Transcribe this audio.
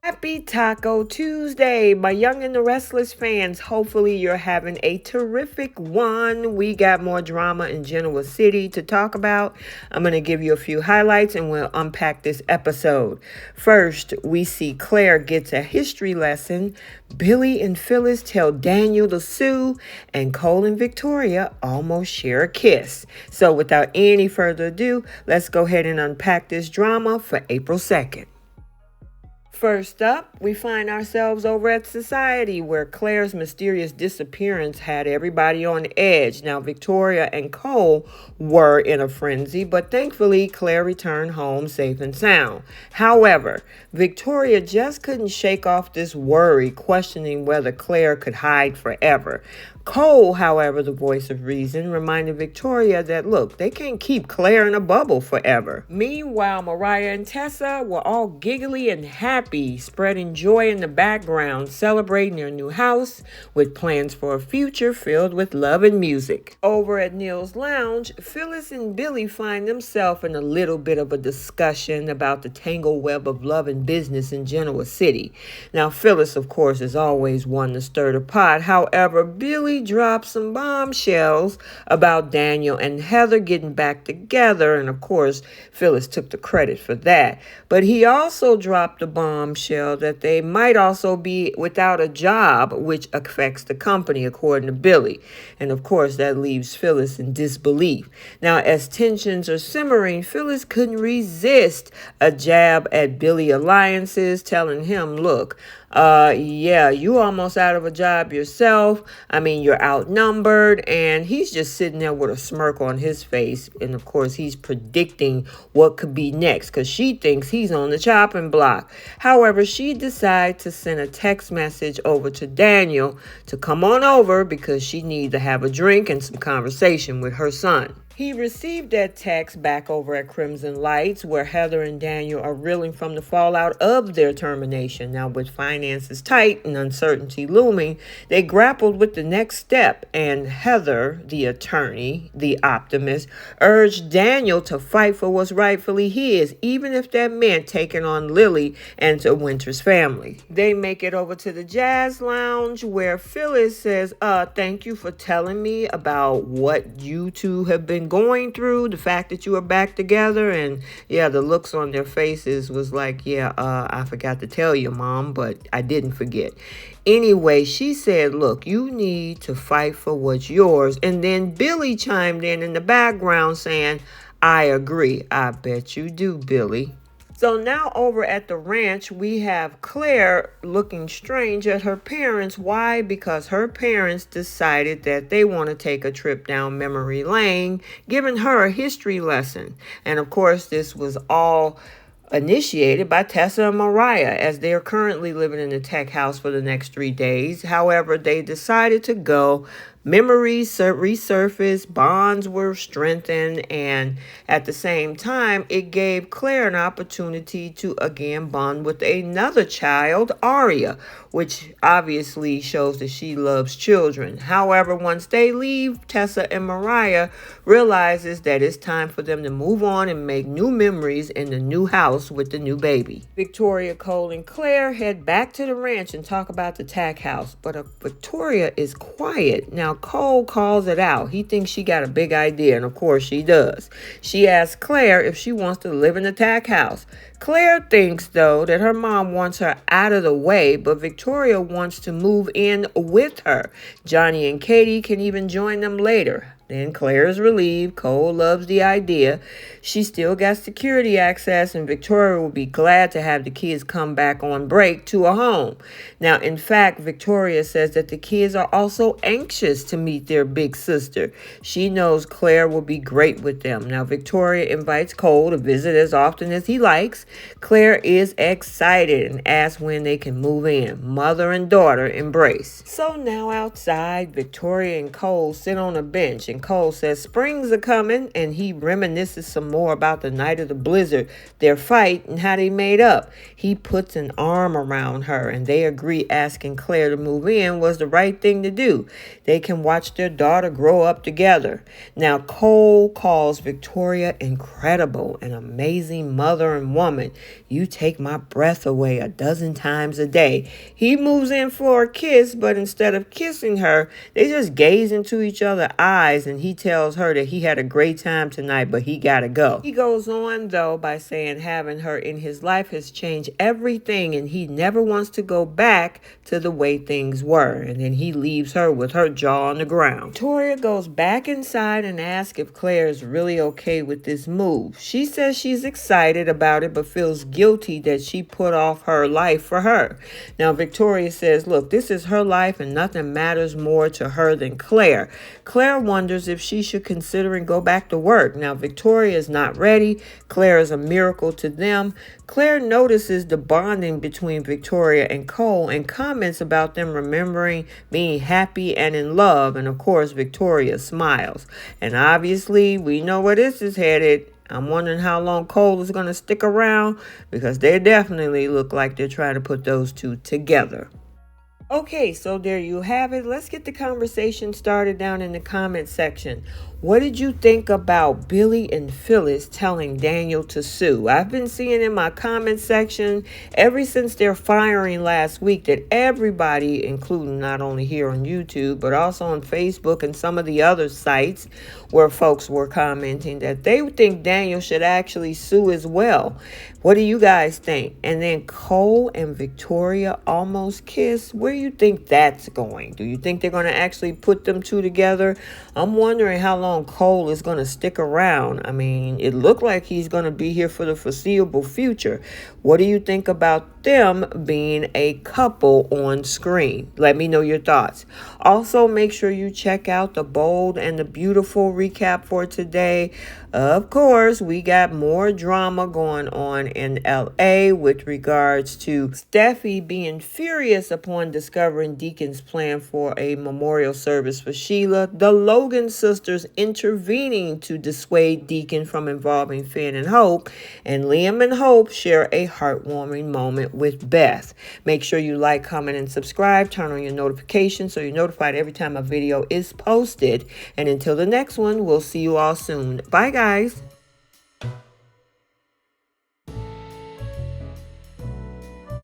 Happy Taco Tuesday, my young and the Restless fans. Hopefully, you're having a terrific one. We got more drama in Genoa City to talk about. I'm going to give you a few highlights and we'll unpack this episode. First, we see Claire gets a history lesson. Billy and Phyllis tell Daniel to sue, and Cole and Victoria almost share a kiss. So, without any further ado, let's go ahead and unpack this drama for April 2nd. First up, we find ourselves over at Society, where Claire's mysterious disappearance had everybody on edge. Now, Victoria and Cole were in a frenzy, but thankfully, Claire returned home safe and sound. However, Victoria just couldn't shake off this worry, questioning whether Claire could hide forever. Cole, however, the voice of reason, reminded Victoria that, look, they can't keep Claire in a bubble forever. Meanwhile, Mariah and Tessa were all giggly and happy, spreading joy in the background, celebrating their new house with plans for a future filled with love and music. Over at Neil's Lounge, Phyllis and Billy find themselves in a little bit of a discussion about the tangled web of love and business in Genoa City. Now, Phyllis, of course, is always one to stir the pot. However, Billy dropped some bombshells about Daniel and Heather getting back together, and of course Phyllis took the credit for that. But he also dropped a bombshell that they might also be without a job, which affects the company, according to Billy. And of course that leaves Phyllis in disbelief. Now, as tensions are simmering, Phyllis couldn't resist a jab at Billy alliances, telling him, look, yeah, you almost out of a job yourself. I mean, you're outnumbered. And he's just sitting there with a smirk on his face. And of course, he's predicting what could be next because she thinks he's on the chopping block. However, she decides to send a text message over to Daniel to come on over because she needs to have a drink and some conversation with her son. He received that text back over at Crimson Lights, where Heather and Daniel are reeling from the fallout of their termination. Now, with finances tight and uncertainty looming, they grappled with the next step, and Heather, the attorney, the optimist, urged Daniel to fight for what's rightfully his, even if that meant taking on Lily and to Winter's family. They make it over to the Jazz Lounge, where Phyllis says, thank you for telling me about what you two have been going through, the fact that you are back together. And yeah, the looks on their faces was like, I forgot to tell you, Mom, but I didn't forget. Anyway, she said, look, you need to fight for what's yours. And then Billy chimed in the background saying, I agree. I bet you do, Billy. So now over at the ranch, we have Claire looking strange at her parents. Why? Because her parents decided that they want to take a trip down memory lane, giving her a history lesson. And of course, this was all initiated by Tessa and Mariah, as they are currently living in the tech house for the next 3 days. However, they decided to go. Memories resurfaced, bonds were strengthened, and at the same time, it gave Claire an opportunity to again bond with another child, Aria, which obviously shows that she loves children. However, once they leave, Tessa and Mariah realizes that it's time for them to move on and make new memories in the new house with the new baby. Victoria, Cole, and Claire head back to the ranch and talk about the tack house, but Victoria is quiet. Now, Cole calls it out. He thinks she got a big idea, and of course she does. She asks Claire if she wants to live in the tack house. Claire thinks, though, that her mom wants her out of the way, but Victoria wants to move in with her. Johnny and Katie can even join them later. Then Claire is relieved. Cole loves the idea. She still got security access, and Victoria will be glad to have the kids come back on break to a home. Now, in fact, Victoria says that the kids are also anxious to meet their big sister. She knows Claire will be great with them. Now, Victoria invites Cole to visit as often as he likes. Claire is excited and asks when they can move in. Mother and daughter embrace. So now outside, Victoria and Cole sit on a bench, and Cole says springs are coming, and he reminisces some more about the night of the blizzard, their fight, and how they made up. He puts an arm around her, and they agree asking Claire to move in was the right thing to do. They can watch their daughter grow up together. Now, Cole calls Victoria incredible, an amazing mother and woman. You take my breath away a dozen times a day. He moves in for a kiss, but instead of kissing her, they just gaze into each other's eyes, and he tells her that he had a great time tonight, but he gotta go. He goes on, though, by saying having her in his life has changed everything, and he never wants to go back to the way things were. And then he leaves her with her jaw on the ground. Victoria goes back inside and asks if Claire is really okay with this move. She says she's excited about it, but feels guilty that she put off her life for her. Now, Victoria says, look, this is her life and nothing matters more to her than Claire. Claire wonders if she should consider and go back to work. Now, Victoria is not ready. Claire is a miracle to them. Claire notices the bonding between Victoria and Cole and comments about them remembering being happy and in love. And of course, Victoria smiles. And obviously, we know where this is headed. I'm wondering how long Cole is going to stick around, because they definitely look like they're trying to put those two together. Okay, so there you have it. Let's get the conversation started down in the comment section. What did you think about Billy and Phyllis telling Daniel to sue? I've been seeing in my comment section ever since their firing last week that everybody, including not only here on YouTube, but also on Facebook and some of the other sites where folks were commenting that they think Daniel should actually sue as well. What do you guys think? And then Cole and Victoria almost kiss. Where do you think that's going? Do you think they're going to actually put them two together? I'm wondering how long Cole is going to stick around. I mean, it looked like he's going to be here for the foreseeable future. What do you think about them being a couple on screen? Let me know your thoughts. Also, make sure you check out the bold and the beautiful recap for today. Of course, we got more drama going on in LA with regards to Steffi being furious upon discovering Deacon's plan for a memorial service for Sheila, the Logan sisters intervening to dissuade Deacon from involving Finn and Hope, and Liam and Hope share a heartwarming moment with Beth. Make sure you like, comment, and subscribe. Turn on your notifications so you're notified every time a video is posted. And until the next one, we'll see you all soon. Bye, guys.